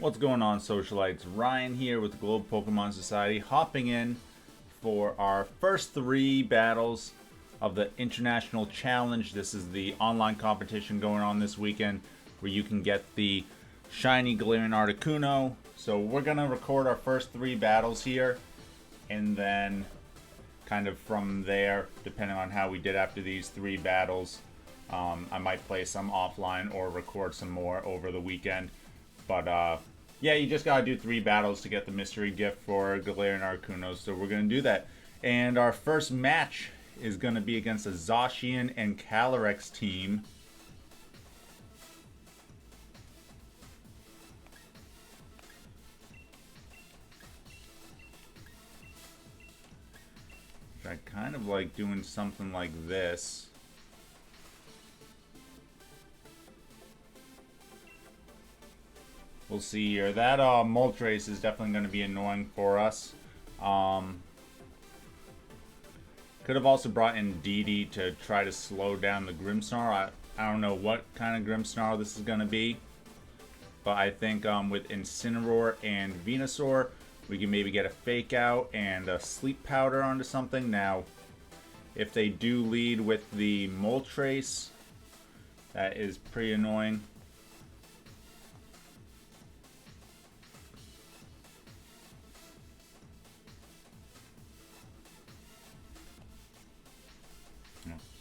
What's going on, Socialites? Ryan here with the Global Pokemon Society, hopping in for our first 3 battles of the International Challenge. This is the online competition going on this weekend where you can get the shiny Galarian Articuno. So we're going to record our first 3 battles here, and then kind of from there, depending on how we did after these 3 battles, I might play some offline or record some more over the weekend. But, yeah, you just gotta do 3 battles to get the mystery gift for Galarian Articuno, so we're gonna do that. And our first match is gonna be against a Zacian and Calyrex team. I kind of like doing something like this. We'll see here. That Moltres is definitely going to be annoying for us. Could have also brought in Didi to try to slow down the Grimmsnarl. I don't know what kind of Grimmsnarl this is going to be. But I think with Incineroar and Venusaur, we can maybe get a Fake Out and a Sleep Powder onto something. Now, if they do lead with the Moltres, that is pretty annoying.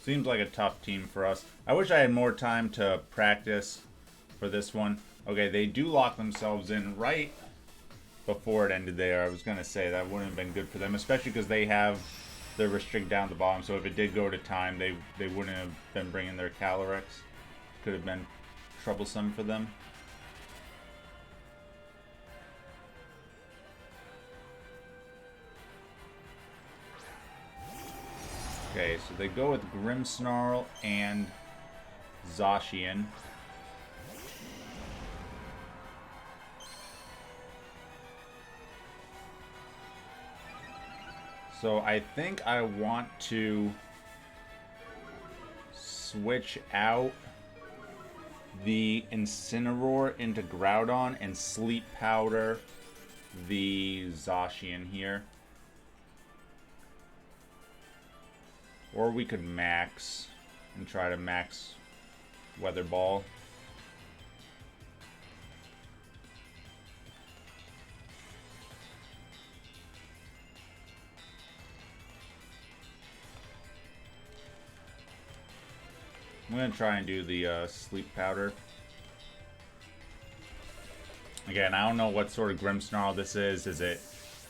Seems like a tough team for us. I wish I had more time to practice for this one. Okay, they do lock themselves in right before it ended there. I was going to say that wouldn't have been good for them, especially because they have the restrict down the bottom. So if it did go to time, they wouldn't have been bringing their Calyrex. Could have been troublesome for them. Okay, so they go with Grimmsnarl and Zacian. So I think I want to switch out the Incineroar into Groudon and Sleep Powder the Zacian here. Or we could max and try to max Weather Ball. I'm going to try and do the Sleep Powder. Again, I don't know what sort of Grimmsnarl this is. Is it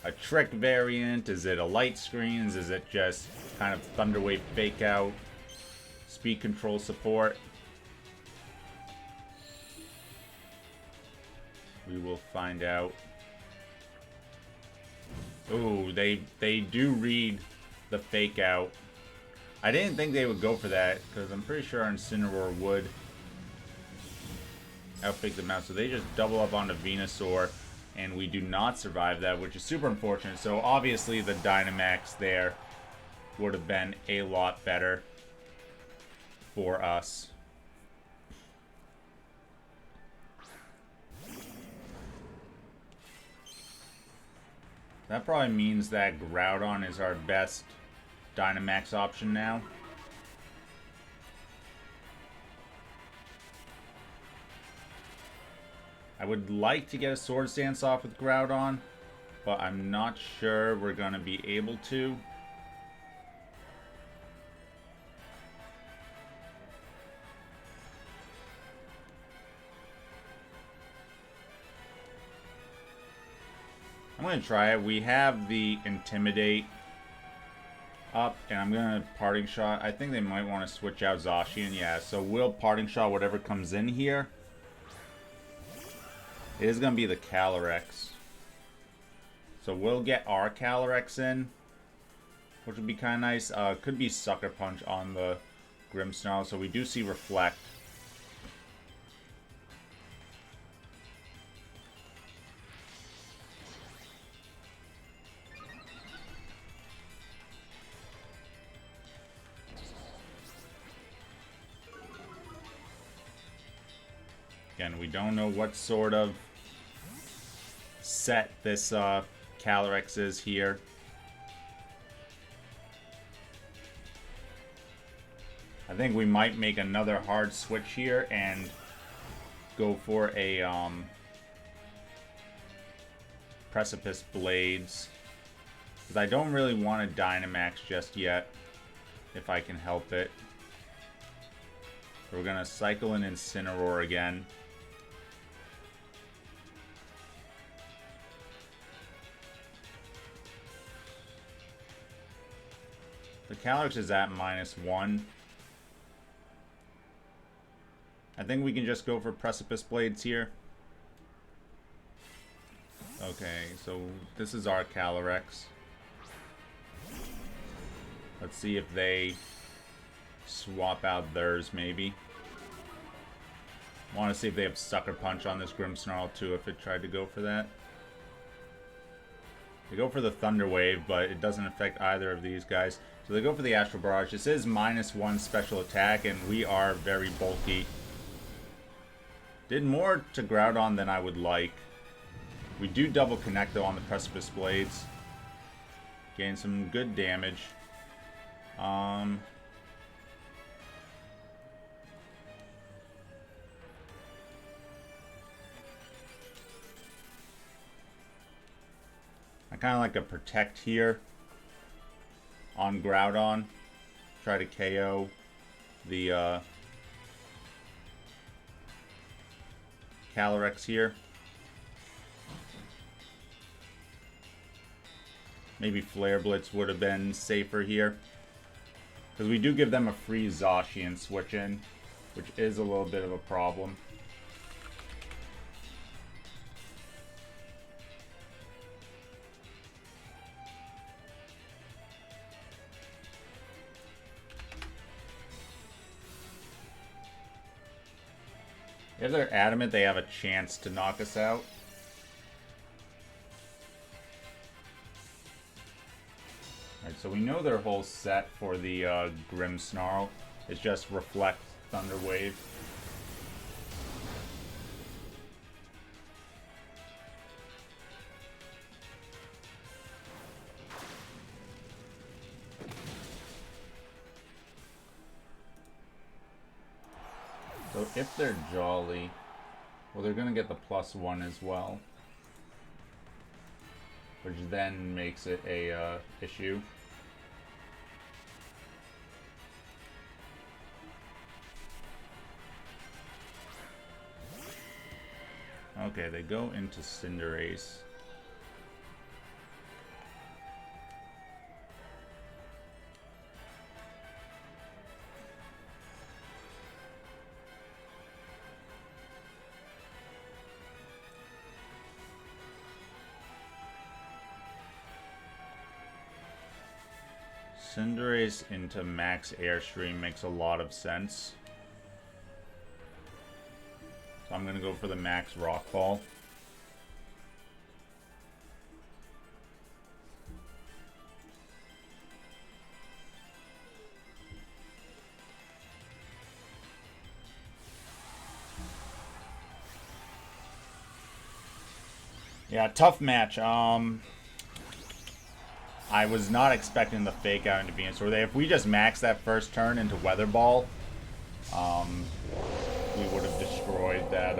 a trick variant? Is it a light screens? Is it just kind of Thunder Wave Fake Out? Speed control support? We will find out. Ooh, they do read the Fake Out. I didn't think they would go for that, because I'm pretty sure Incineroar would outfake them out. So they just double up onto Venusaur, and we do not survive that, which is super unfortunate. So obviously the Dynamax there would have been a lot better for us. That probably means that Groudon is our best Dynamax option now. I would like to get a Swords Dance off with Groudon, but I'm not sure we're going to be able to. I'm going to try it. We have the Intimidate up, and I'm going to Parting Shot. I think they might want to switch out Zacian. Yeah, so we'll Parting Shot whatever comes in here. It is going to be the Calyrex. So we'll get our Calyrex in, which would be kind of nice. Could be Sucker Punch on the Grimmsnarl. So we do see Reflect. Again, we don't know what sort of set this Calyrex is here. I think we might make another hard switch here and go for a Precipice Blades. Because I don't really want a Dynamax just yet, if I can help it. So we're going to cycle an Incineroar again. The Calyrex is at -1. I think we can just go for Precipice Blades here. Okay, so this is our Calyrex. Let's see if they swap out theirs, maybe. Want to see if they have Sucker Punch on this Grimmsnarl, too, if it tried to go for that. They go for the Thunder Wave, but it doesn't affect either of these guys. So they go for the Astral Barrage. This is -1 special attack, and we are very bulky. Did more to Groudon than I would like. We do double connect, though, on the Precipice Blades. Gain some good damage. I kind of like a Protect here on Groudon. Try to KO the Calyrex here. Maybe Flare Blitz would have been safer here. Because we do give them a free Zacian switch in, which is a little bit of a problem. If they're adamant, they have a chance to knock us out. Alright, so we know their whole set for the Grimmsnarl is just Reflect, Thunder Wave. So if they're Jolly, well, they're going to get the +1 as well. Which then makes it a issue. Okay, they go into Cinderace. Cinderace into Max Airstream makes a lot of sense. So I'm going to go for the Max Rock Ball. Yeah, tough match. I was not expecting the Fake Out into Venusaur. If we just max that first turn into Weather Ball, we would have destroyed that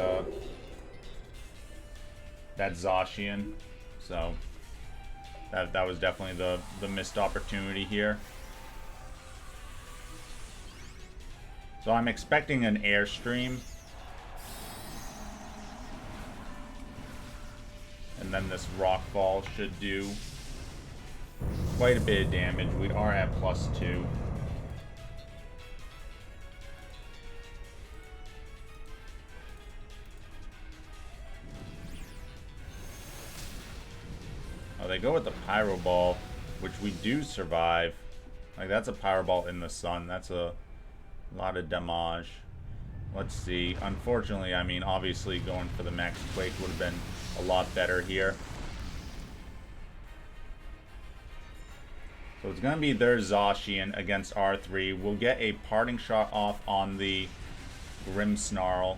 that Zacian. So that was definitely the missed opportunity here. So I'm expecting an Airstream. And then this Rock Ball should do quite a bit of damage. We are at +2. Oh, they go with the Pyro Ball, which we do survive. Like, that's a Pyro Ball in the sun. That's a lot of damage. Let's see. Unfortunately, I mean, obviously going for the Max Quake would have been a lot better here. So it's going to be their Zacian against R3. We'll get a Parting Shot off on the Grimmsnarl.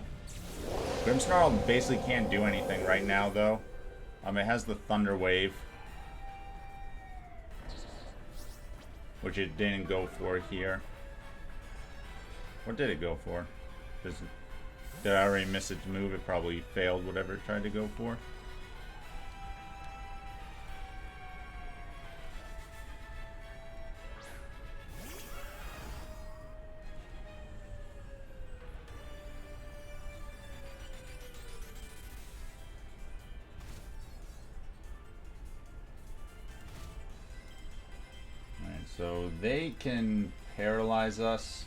Grimmsnarl basically can't do anything right now, though. It has the Thunder Wave, which it didn't go for here. What did it go for? Did I already miss its move? It probably failed whatever it tried to go for. Alright, so they can paralyze us.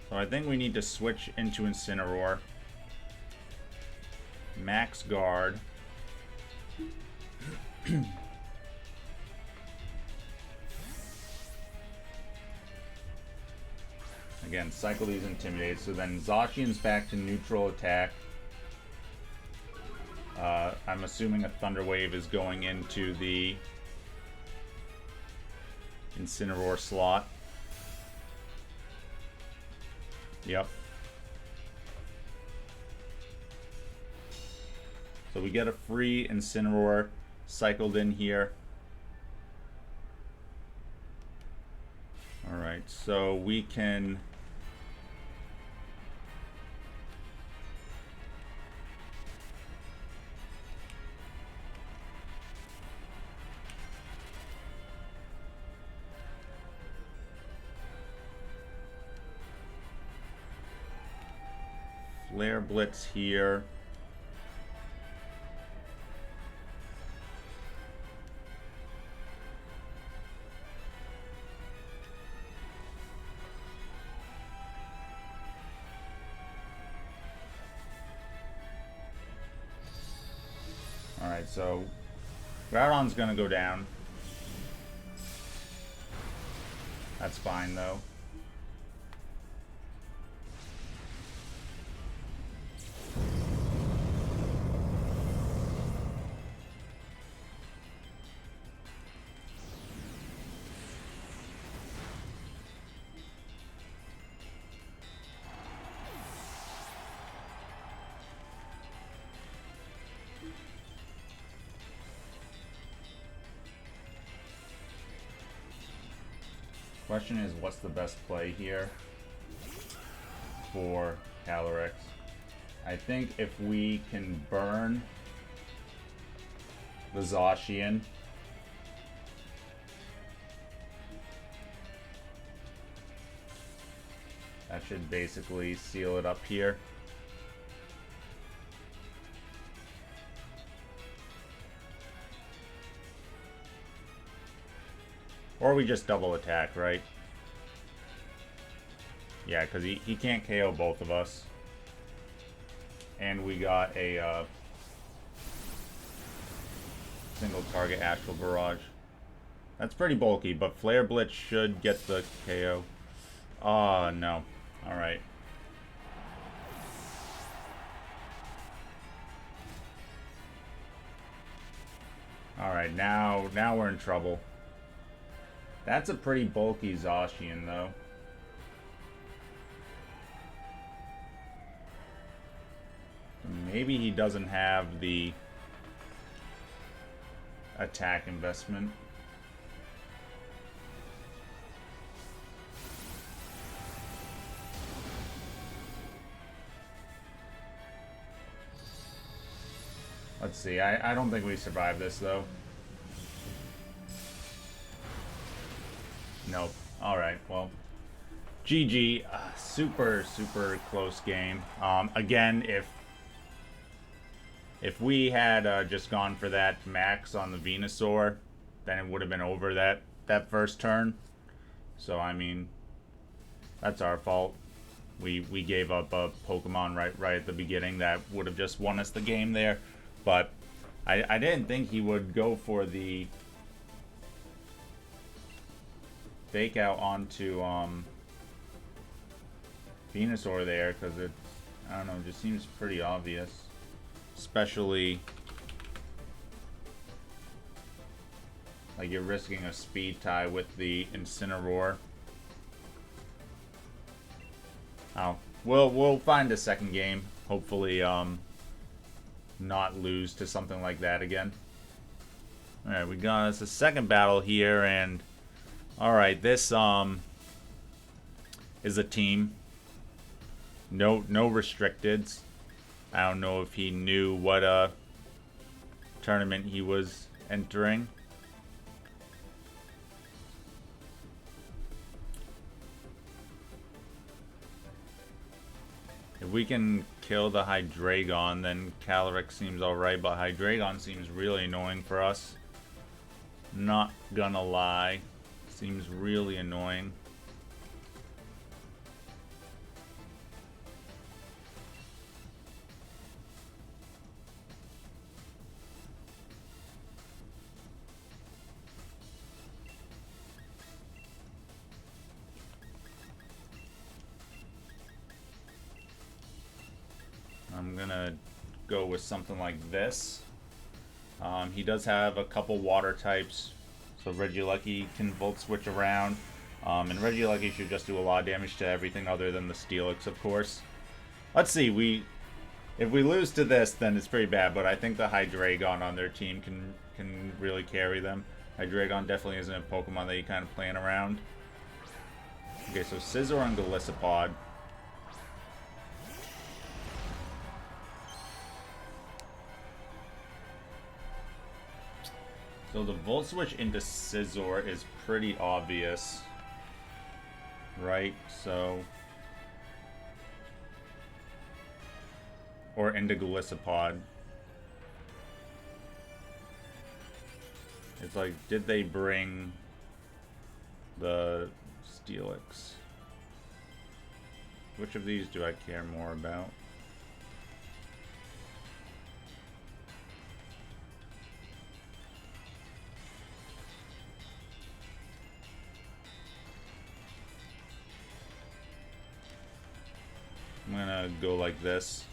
So I think we need to switch into Incineroar. Max Guard. Again, cycle these Intimidate. So then Zacian's back to neutral attack. I'm assuming a Thunder Wave is going into the Incineroar slot. Yep. So we get a free Incineroar cycled in here. Alright, so we can... Flare Blitz here. Alright, so Groudon's gonna go down. That's fine though. Question is, what's the best play here for Calyrex? I think if we can burn the Zacian, that should basically seal it up here. Or we just double attack, right? Yeah, because he can't KO both of us. And we got a single target Astral Barrage. That's pretty bulky, but Flare Blitz should get the KO. Oh, no. Alright. Alright, now we're in trouble. That's a pretty bulky Zacian, though. Maybe he doesn't have the attack investment. Let's see. I don't think we survive this, though. Nope. Alright, well. GG. Super close game. Again, if we had just gone for that max on the Venusaur, then it would have been over that first turn. So, I mean, that's our fault. We gave up a Pokemon right at the beginning that would have just won us the game there. But I didn't think he would go for the fake out onto Venusaur there because it, I don't know, just seems pretty obvious. Especially like you're risking a speed tie with the Incineroar. Oh, we'll find a second game. Hopefully, not lose to something like that again. All right, we got us a second battle here, and all right, this is a team. No restricteds. I don't know if he knew what tournament he was entering. If we can kill the Hydreigon, then Calyrex seems alright, but Hydreigon seems really annoying for us. Not gonna lie. Seems really annoying. I'm gonna go with something like this. He does have a couple water types, so Regieleki can Volt Switch around. And Regieleki should just do a lot of damage to everything other than the Steelix, of course. Let's see, if we lose to this, then it's pretty bad, but I think the Hydreigon on their team can really carry them. Hydreigon definitely isn't a Pokemon that you kind of plan around. Okay, so Scizor and Golisopod. So the Volt Switch into Scizor is pretty obvious, right? So, or into Golisopod. It's like, did they bring the Steelix? Which of these do I care more about? I'm gonna go like this.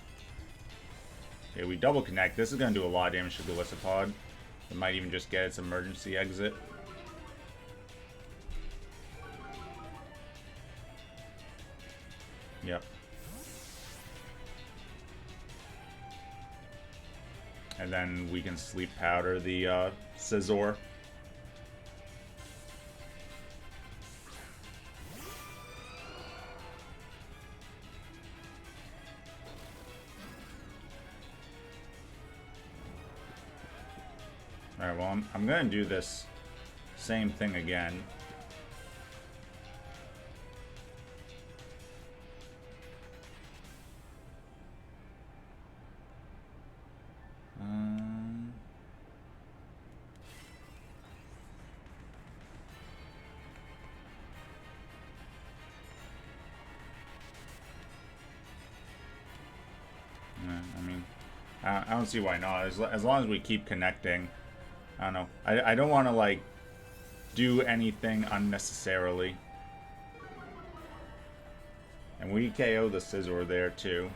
Okay, we double connect. This is gonna do a lot of damage to Golisopod. It might even just get its emergency exit. Yep. And then we can Sleep Powder the Scizor. Alright, well, I'm going to do this same thing again. I mean, I don't see why not. As long as we keep connecting. I don't know. I don't want to, like, do anything unnecessarily. And we KO the Scizor there, too.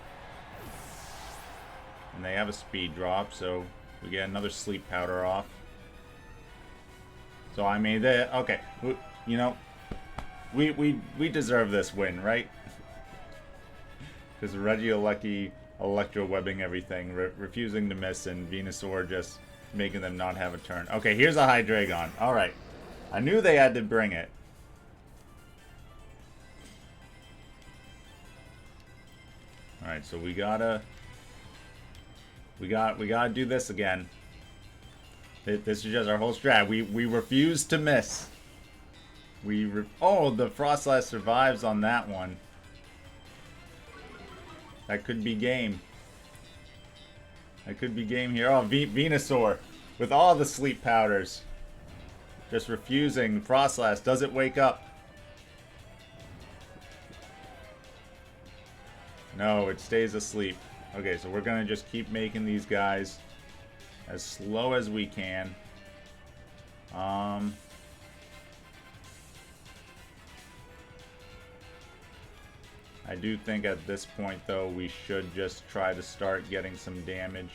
And they have a speed drop, so we get another Sleep Powder off. So I made it. Okay, you know, we deserve this win, right? Because Regieleki Electro Webbing everything, refusing to miss, and Venusaur just making them not have a turn. Okay, here's a Hydreigon. Alright. I knew they had to bring it. Alright, so we gotta do this again. This is just our whole strat. We refuse to miss. Oh, the Frostlass survives on that one. That could be game. That could be game here. Oh, Venusaur with all the Sleep Powders. Just refusing. Frostlass, does it wake up? No, it stays asleep. Okay, so we're going to just keep making these guys as slow as we can. I I do think at this point, though, we should just try to start getting some damage.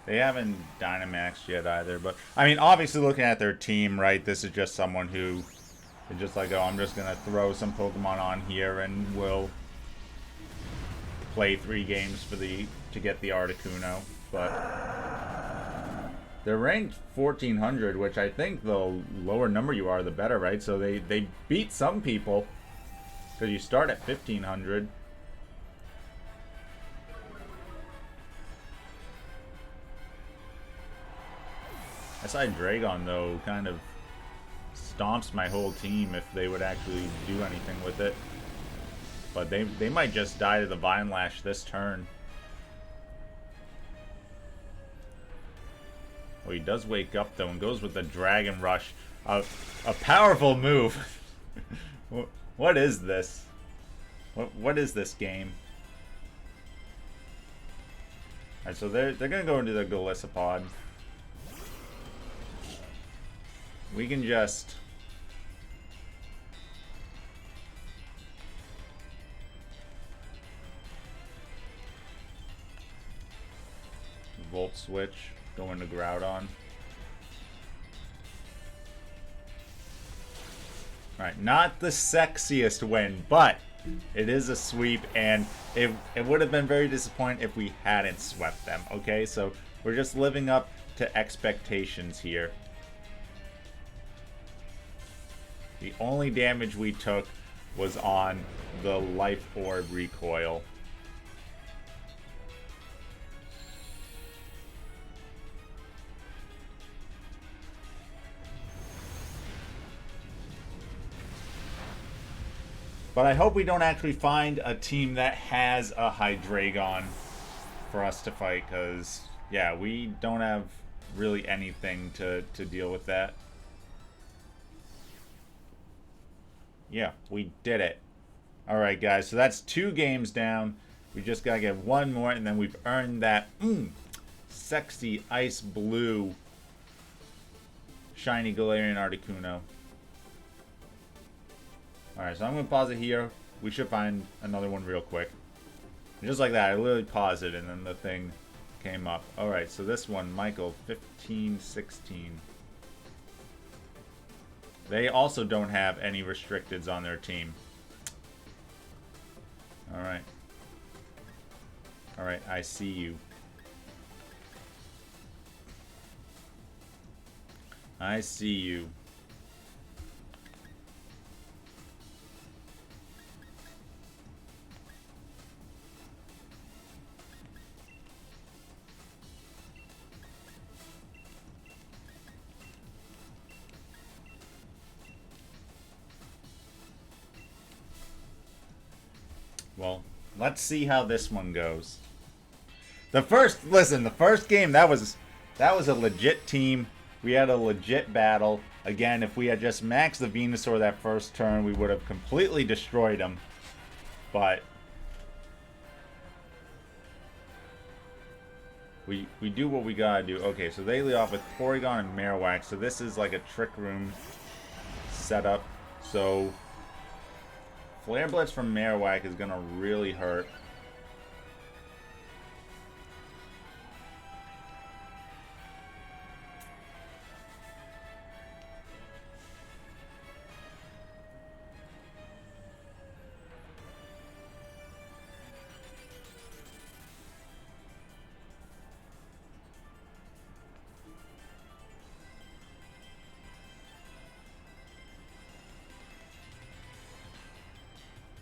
They haven't Dynamaxed yet either, but I mean, obviously looking at their team, right, this is just someone who is just like, oh, I'm just going to throw some Pokemon on here and we'll play 3 games for to get the Articuno. But they're ranked 1400, which I think the lower number you are, the better, right? So they beat some people because you start at 1500. SI Dragon, though, kind of stomps my whole team if they would actually do anything with it. But they might just die to the Vine Lash this turn. Oh, he does wake up, though, and goes with the Dragon Rush. A powerful move. What is this? What is this game? Alright, so they're going to go into the Golisopod. We can just Volt Switch, go into Groudon. Alright, not the sexiest win, but it is a sweep, and it would have been very disappointing if we hadn't swept them, okay? So we're just living up to expectations here. The only damage we took was on the Life Orb recoil. But I hope we don't actually find a team that has a Hydreigon for us to fight, because, yeah, we don't have really anything to deal with that. Yeah, we did it. Alright, guys, so that's 2 games down. We just gotta get 1 more, and then we've earned that sexy ice blue shiny Galarian Articuno. Alright, so I'm gonna pause it here. We should find another one real quick. And just like that, I literally paused it, and then the thing came up. Alright, so this one, Michael, 1516. They also don't have any restricteds on their team. Alright. Alright, I see you. I see you. Well, let's see how this one goes. The first game, that was a legit team. We had a legit battle. Again, if we had just maxed the Venusaur that first turn, we would have completely destroyed him. But we do what we gotta do. Okay, so they lead off with Porygon and Marowak. So this is like a Trick Room setup. So Flare Blitz from Marowak is gonna really hurt.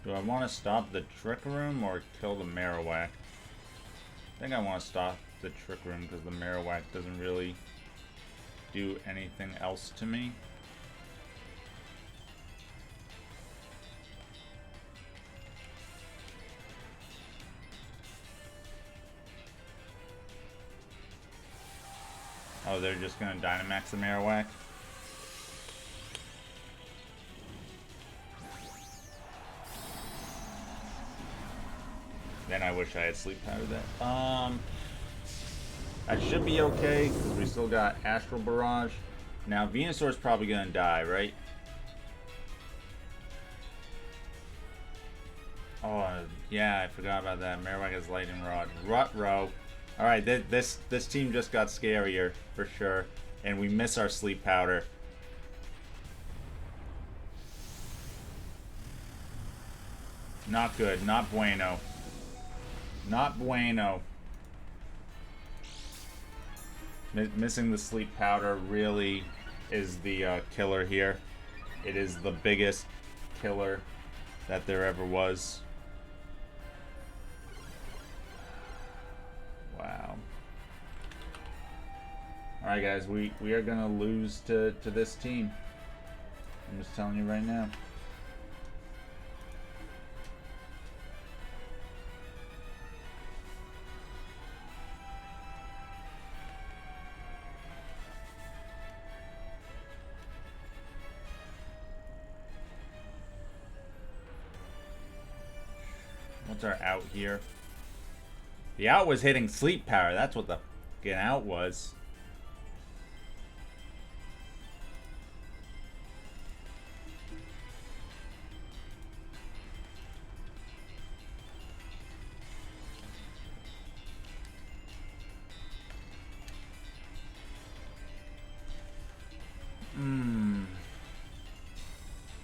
Do I want to stop the Trick Room or kill the Marowak? I think I want to stop the Trick Room because the Marowak doesn't really do anything else to me. Oh, they're just going to Dynamax the Marowak? Then I I wish I had sleep powder that. That should be okay, because we still got Astral Barrage. Now, Venusaur's probably going to die, right? Oh, yeah, I forgot about that. Marowak has Lightning Rod. Rut-row. Alright, this team just got scarier, for sure. And we miss our sleep powder. Not good. Not bueno. Not bueno. Missing the sleep powder really is the killer here. It is the biggest killer that there ever was. Wow. Alright guys, we are gonna lose to this team. I'm just telling you right now. What's our out here? The out was hitting sleep power. That's what the fucking out was.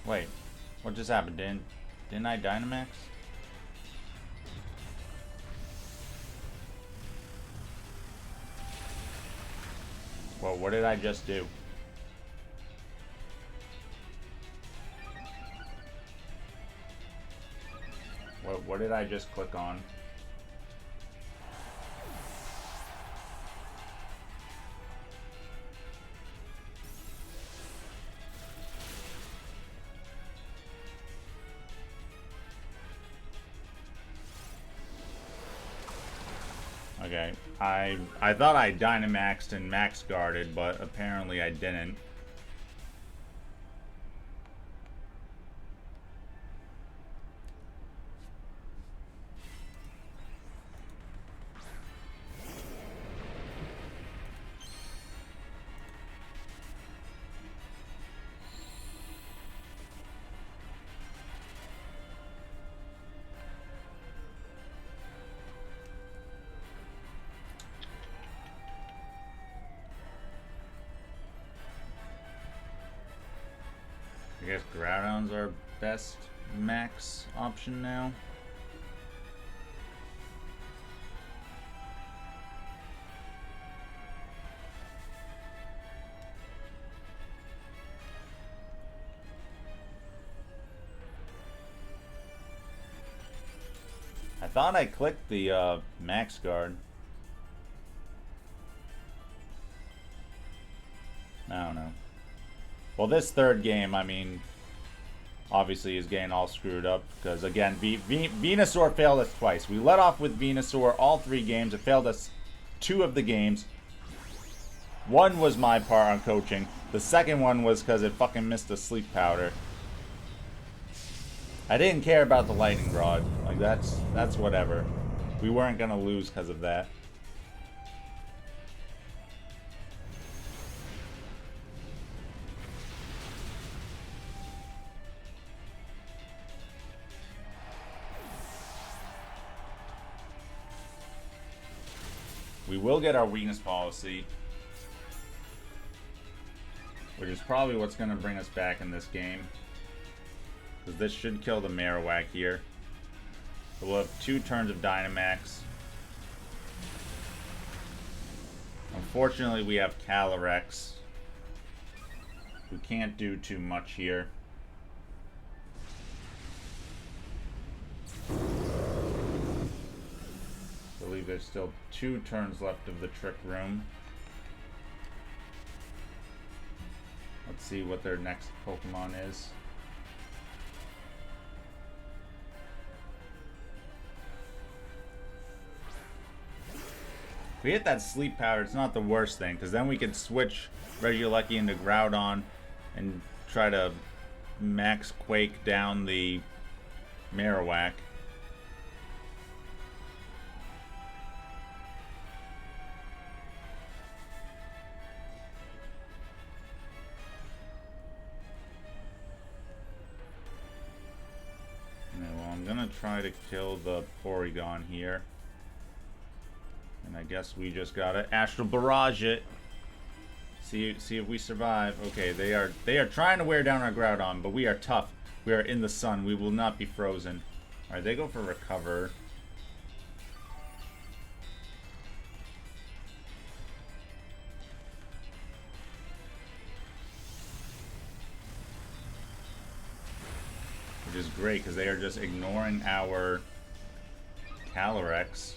Wait, what just happened? Didn't I Dynamax? Well, what did I just do? What did I just click on? Okay, I thought I Dynamaxed and max guarded, but apparently I didn't. I guess Groudon's our best max option now. I thought I clicked the max guard. I don't know. Well, this third game, I mean, obviously is getting all screwed up because, again, Venusaur failed us twice. We let off with Venusaur all 3 games. It failed us 2 of the games. 1 was my part on coaching. The second one was because it fucking missed a sleep powder. I didn't care about the lightning rod. Like, that's whatever. We weren't going to lose because of that. We will get our weakness policy, which is probably what's going to bring us back in this game. Because this should kill the Marowak here. So we'll have 2 turns of Dynamax. Unfortunately, we have Calyrex, who can't do too much here. I believe there's still 2 turns left of the Trick Room. Let's see what their next Pokemon is. If we hit that sleep powder, it's not the worst thing, because then we can switch Regieleki into Groudon and try to max Quake down the Marowak. gonna try to kill the Porygon here. And I guess we just gotta Astral Barrage it. See if we survive. Okay, they are trying to wear down our Groudon, but we are tough. We are in the sun. We will not be frozen. Alright, they go for Recover. Which is great, because they are just ignoring our Calyrex.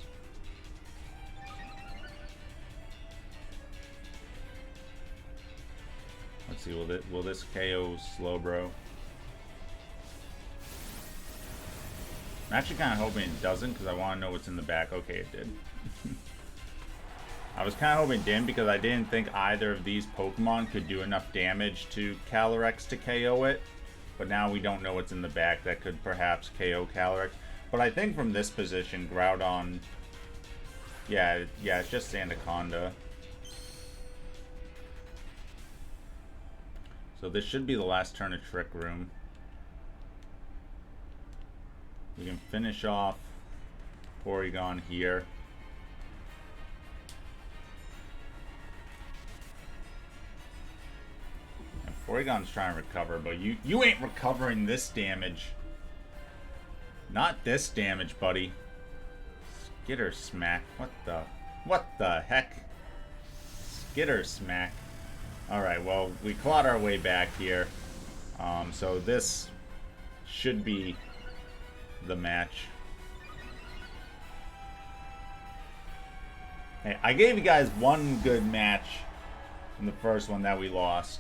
Let's see, will this KO Slowbro? I'm actually kind of hoping it doesn't, because I want to know what's in the back. Okay, it did. I was kind of hoping it didn't, because I didn't think either of these Pokemon could do enough damage to Calyrex to KO it. But now we don't know what's in the back that could perhaps KO Calyrex. But I think from this position, Groudon... Yeah, it's just Sandaconda. So this should be the last turn of Trick Room. We can finish off Porygon here. And Porygon's trying to recover, but you ain't recovering this damage. Not this damage, buddy. Skitter Smack. What the heck? Skitter Smack. Alright, well, we clawed our way back here. So this should be the match. Hey, I gave you guys one good match in the first one that we lost.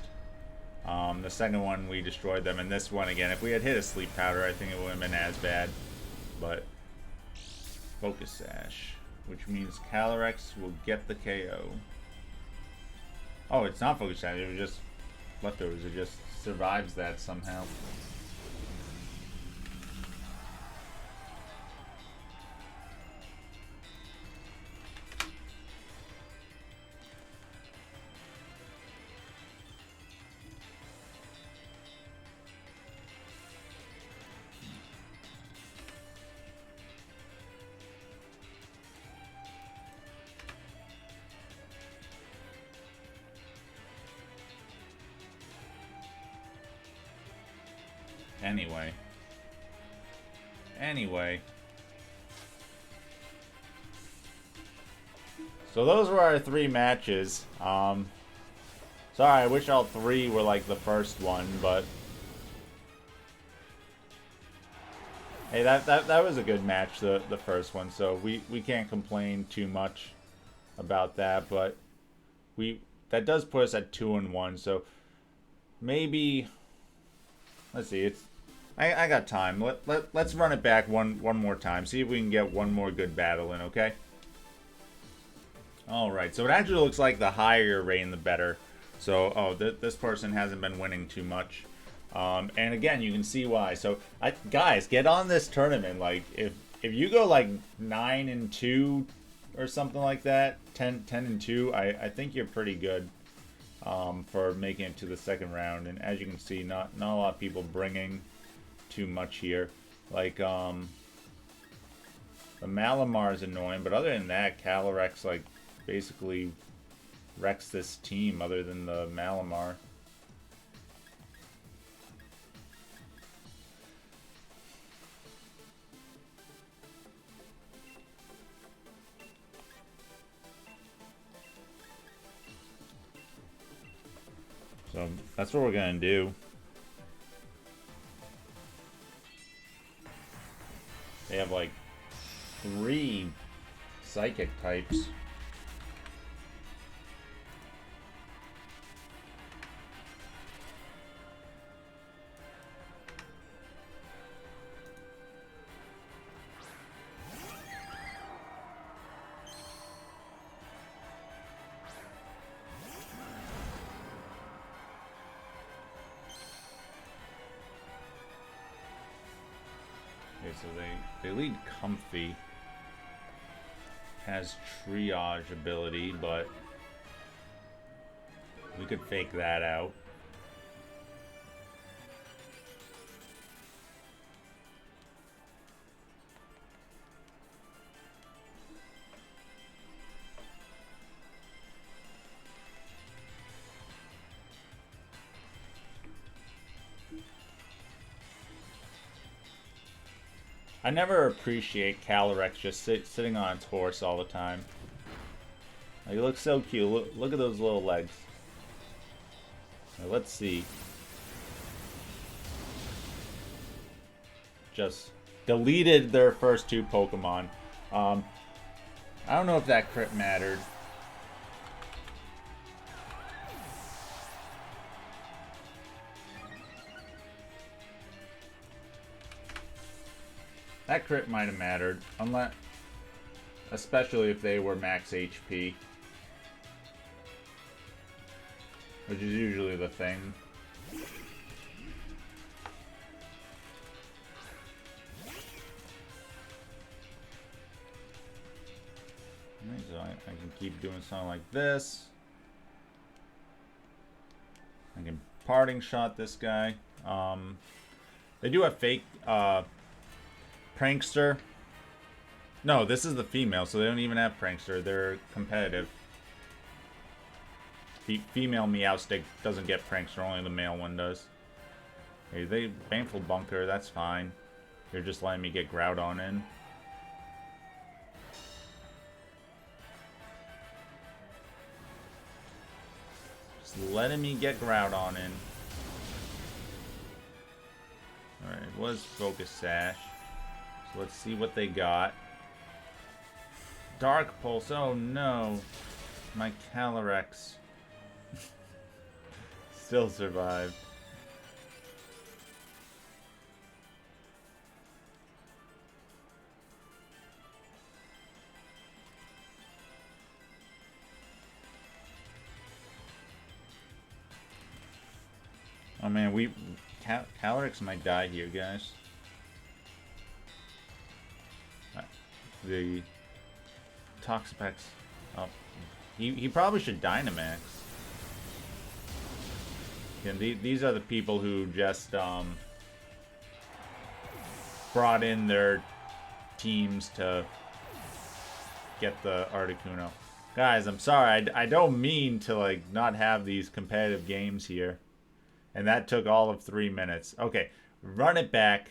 The second one we destroyed them, and this one again, if we had hit a Sleep Powder, I think it would have been as bad. But Focus Sash, which means Calyrex will get the KO. Oh, it's not Focus Sash, it was just leftovers. It just survives that somehow. Anyway. So those were our 3 matches. Sorry, I wish all 3 were like the first one, but hey, that was a good match, the first one, so we can't complain too much about that, but that does put us at 2-1, so maybe, let's see, I got time. Let's run it back one more time. See if we can get one more good battle in, okay? Alright, so it actually looks like the higher your rating, the better. So, this person hasn't been winning too much. And again, you can see why. So, guys, get on this tournament. Like, if you go like 9-2 or something like that, 10-2, I think you're pretty good for making it to the second round. And as you can see, not a lot of people bringing too much here. Like, the Malamar is annoying, but other than that, Calyrex, like, basically wrecks this team other than the Malamar. So that's what we're gonna do. They have like 3 psychic types. Okay, so they lead Comfy. Has triage ability, but we could fake that out. I never appreciate Calyrex just sitting on its horse all the time. Like, it looks so cute. Look at those little legs. Now, let's see. Just deleted their first two Pokemon. I don't know if that crit mattered. That crit might have mattered, unless, especially if they were max HP, which is usually the thing. So I can keep doing something like this. I can parting shot this guy. They do have fake Prankster. No, this is the female, so they don't even have Prankster. They're competitive. Female Meowstic doesn't get Prankster, only the male one does. Okay, they Baneful Bunker, that's fine. They're just letting me get Groudon in. Just letting me get Groudon in. Alright, it was Focus Sash. So let's see what they got. Dark Pulse, oh no. My Calyrex still survived. Oh man, Calyrex might die here, guys. The Toxapex. Oh, he probably should Dynamax. And these are the people who just brought in their teams to get the Articuno. Guys, I'm sorry. I don't mean to like not have these competitive games here. And that took all of 3 minutes. Okay, run it back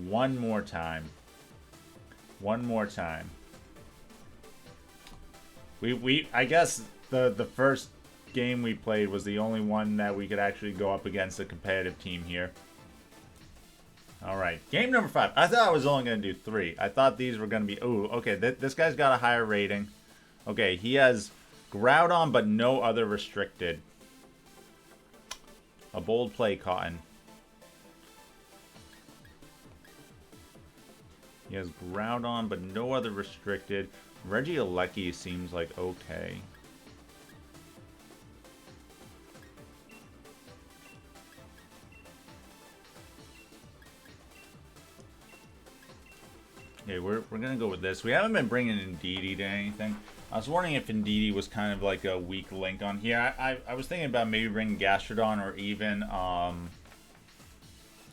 one more time. One more time. I guess the first game we played was the only one that we could actually go up against a competitive team here. Alright, game number 5. I thought I was only going to do 3. I thought these were going to be... Ooh, okay, this guy's got a higher rating. Okay, he has Groudon, but no other restricted. A bold play, Cotton. He has Groudon, but no other restricted. Regieleki seems like okay. Okay, we're gonna go with this. We haven't been bringing Indeedee to anything. I was wondering if Indeedee was kind of like a weak link on here. I was thinking about maybe bringing Gastrodon or even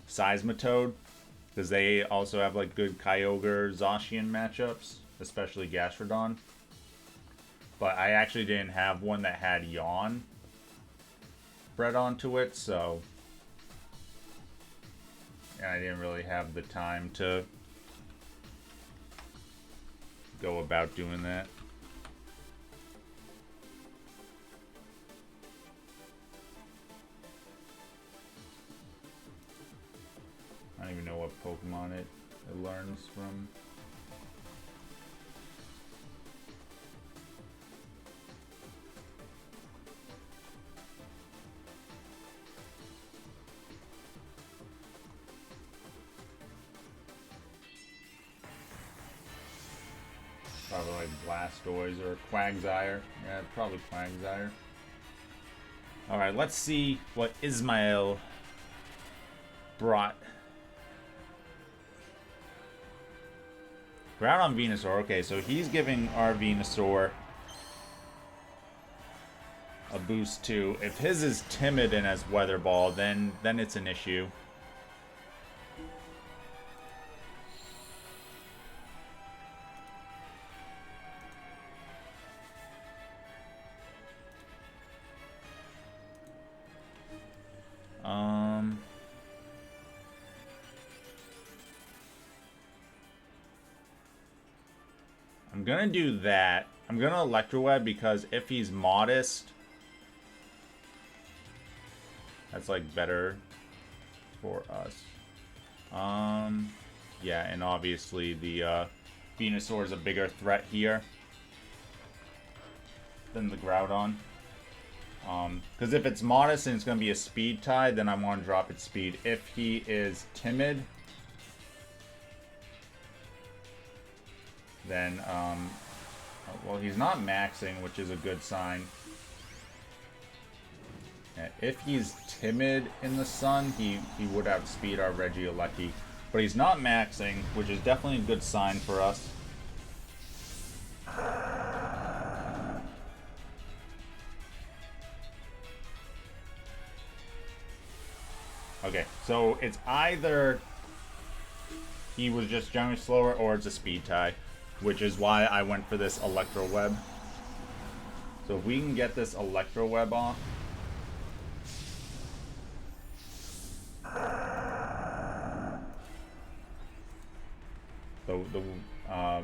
Seismitoad, because they also have like good Kyogre Zacian matchups, especially Gastrodon. But I actually didn't have one that had Yawn bred onto it, so and I didn't really have the time to go about doing that. I don't even know what Pokemon it learns from. Probably like Blastoise or Quagsire. Yeah, probably Quagsire. Alright, let's see what Ismail brought. Groudon Venusaur. Okay, so he's giving our Venusaur a boost too. If his is timid and has Weather Ball, then it's an issue. I'm gonna do that. I'm gonna Electro Web because if he's modest, that's like better for us. Yeah, and obviously the Venusaur is a bigger threat here than the Groudon. Because if it's modest and it's going to be a speed tie, then I want to drop its speed. If he is timid, then, well, he's not maxing, which is a good sign. If he's timid in the sun, he would have speed, our Regieleki. But he's not maxing, which is definitely a good sign for us. Okay, so it's either he was just generally slower or it's a speed tie, which is why I went for this Electro Web. So if we can get this Electro Web off, the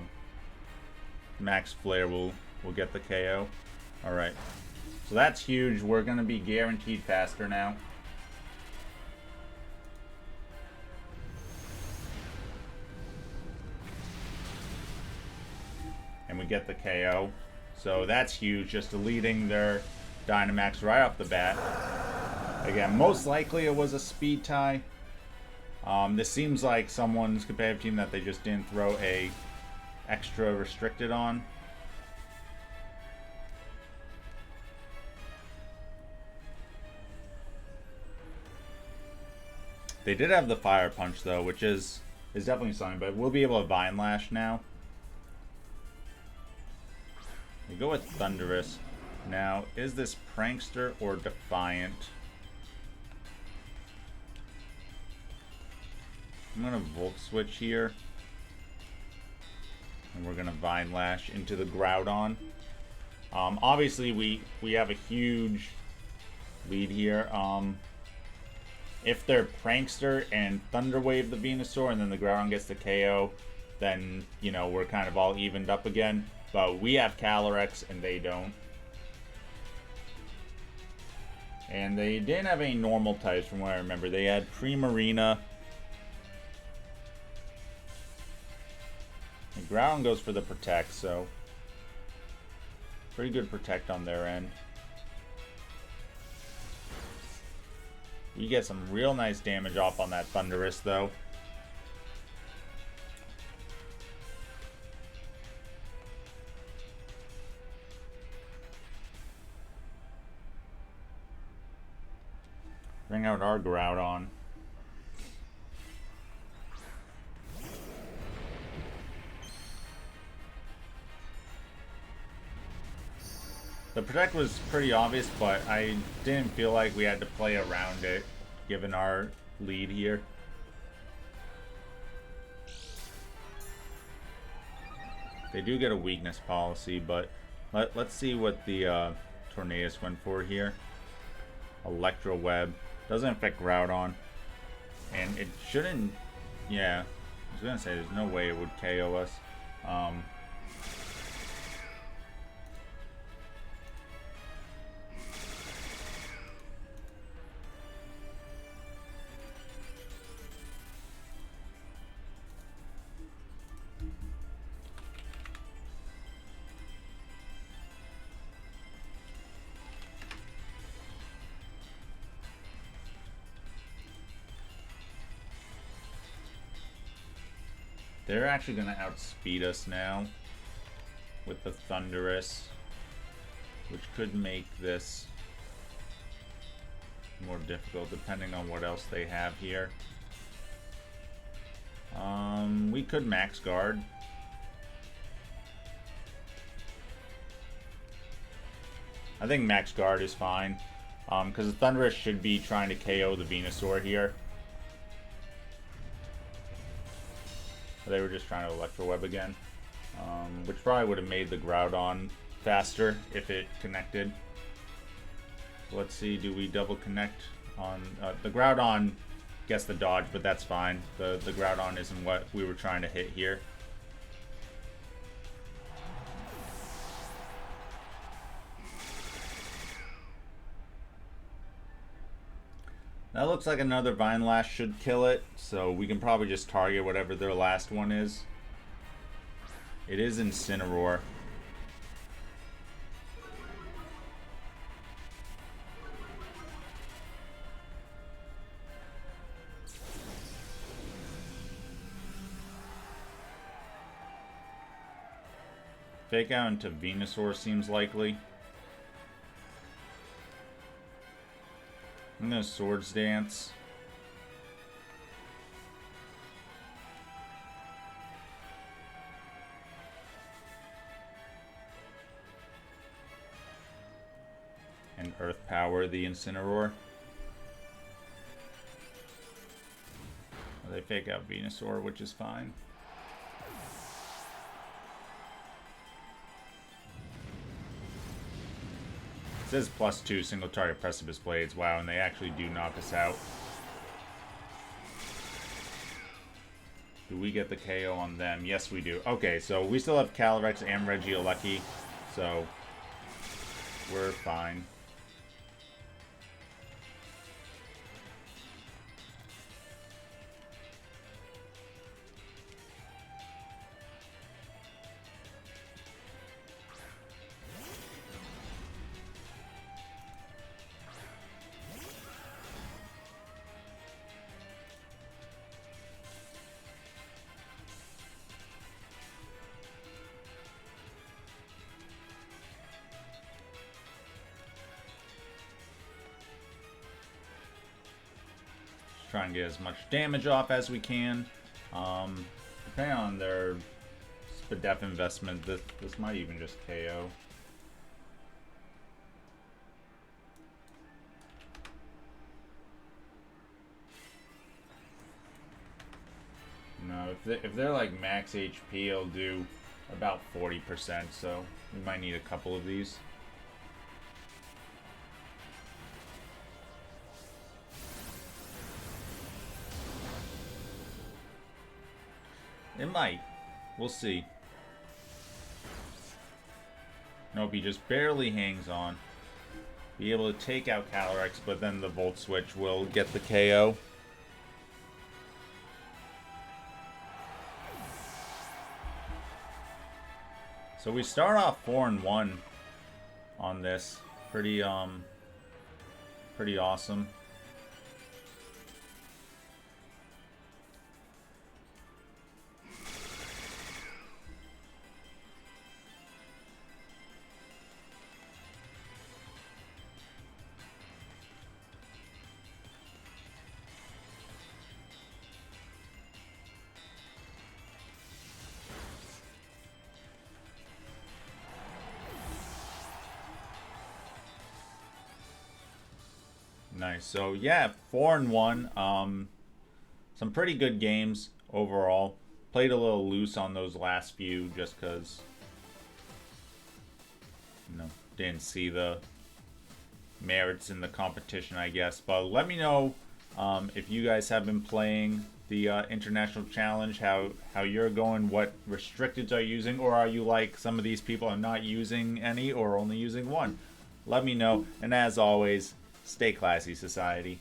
Max Flare will get the KO. Alright, so that's huge. We're going to be guaranteed faster now. And we get the KO. So that's huge, just deleting their Dynamax right off the bat. Again, most likely it was a speed tie. This seems like someone's competitive team that they just didn't throw a extra restricted on. They did have the Fire Punch though, which is definitely something, but we'll be able to Vine Lash now. We go with Thundurus. Now, is this Prankster or Defiant? I'm going to Volt Switch here. And we're going to Vine Lash into the Groudon. Obviously, we have a huge lead here. If they're Prankster and Thunder Wave the Venusaur and then the Groudon gets the KO, then, you know, we're kind of all evened up again. But we have Calyrex and they don't. And they didn't have any normal types from what I remember. They had Primarina. The Groudon goes for the Protect, so pretty good Protect on their end. We get some real nice damage off on that Thundurus, though. Bring out our Groudon. The Protect was pretty obvious, but I didn't feel like we had to play around it, given our lead here. They do get a weakness policy, but let's see what the Tornadus went for here. Electro Web. Doesn't affect Groudon. And it shouldn't... Yeah. I was going to say, there's no way it would KO us. They're actually going to outspeed us now with the Thundurus, which could make this more difficult depending on what else they have here. We could Max Guard. I think Max Guard is fine, because the Thundurus should be trying to KO the Venusaur here. They were just trying to Electro Web again, which probably would have made the Groudon faster if it connected. So let's see, do we double connect on... the Groudon gets the dodge, but that's fine. The Groudon isn't what we were trying to hit here. That looks like another Vine Lash should kill it, so we can probably just target whatever their last one is. It is Incineroar. Fake out into Venusaur seems likely. I'm gonna Swords Dance. And Earth Power the Incineroar. They fake out Venusaur, which is fine. It says +2 single target Precipice Blades. Wow, and they actually do knock us out. Do we get the KO on them? Yes, we do. Okay, so we still have Calyrex and Regieleki, so we're fine. Try and get as much damage off as we can. Depending on their Spadef investment, this might even just KO. No, if they're like max HP, it'll do about 40%, so we might need a couple of these. It might. We'll see. Nope, he just barely hangs on. Be able to take out Calyrex, but then the Volt Switch will get the KO. So we start off 4-1 on this. Pretty awesome. Nice. So yeah, 4-1. Some pretty good games overall. Played a little loose on those last few just because, you know, didn't see the merits in the competition, I guess. But let me know if you guys have been playing the International Challenge, how you're going, what restricteds are you using, or are you like some of these people are not using any or only using one? Let me know. And as always, stay classy, society.